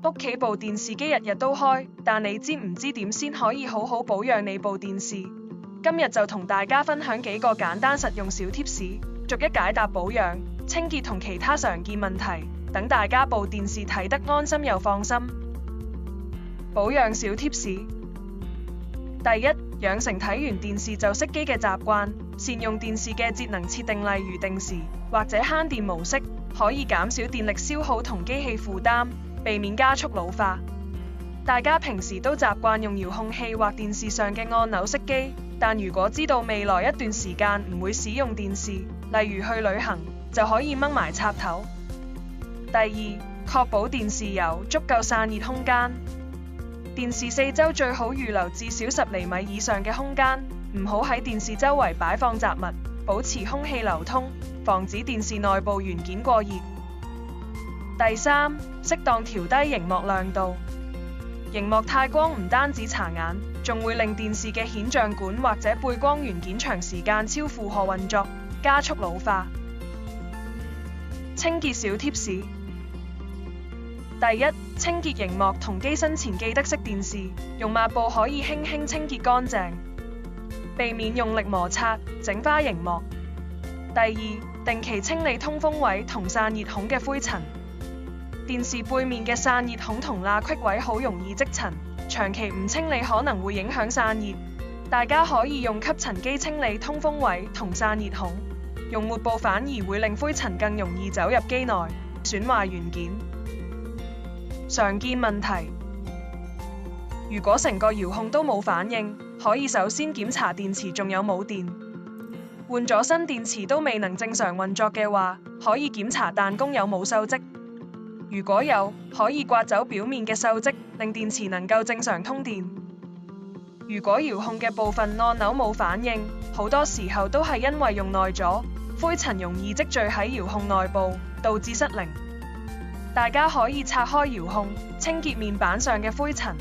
屋企部電視機日日都開，但你知唔知點先可以好好保養你部電視？今日就同大家分享幾個簡單實用小貼士，逐一解答保養、清潔同其他常見問題，等大家部電視睇得安心又放心。保養小貼士：第一，養成睇完電視就熄機嘅習慣，善用電視嘅節能設定，例如定時或者慳電模式，可以減少電力消耗同機器負擔，避免加速老化。大家平時都習慣用遙控器或電視上嘅按鈕熄機，但如果知道未來一段時間唔會使用電視，例如去旅行，就可以掹埋插頭。第二，確保電視有足夠散熱空間。電視四周最好預留至少10厘米以上嘅空間，唔好喺電視周圍擺放雜物，保持空氣流通，防止電視內部元件過熱。第三，適當調低螢幕亮度。螢幕太光唔單止殘眼，仲會令電視嘅顯像管或者背光元件長時間超負荷運作，加速老化。清潔小貼士：第一，清潔螢幕同機身前記得熄電視，用抹布可以輕輕清潔乾淨，避免用力摩擦整花螢幕。第二，定期清理通風位同散熱孔嘅灰塵。電視背面嘅散熱孔同罅隙位好容易積塵，長期唔清理可能會影響散熱。大家可以用吸塵機清理通風位同散熱孔，用抹布反而會令灰塵更容易走入機內，損壞元件。常見問題：如果成個遙控都冇反應，可以首先檢查電池仲有冇電。換咗新電池都未能正常運作嘅話，可以檢查彈弓有冇鏽跡。如果有，可以刮走表面嘅鏽跡，令電池能夠正常通電。如果遙控嘅部分按鈕冇反應，好多時候都係因為用耐咗，灰塵容易積聚喺遙控內部，導致失靈。大家可以拆開遙控，清潔面板上嘅灰塵，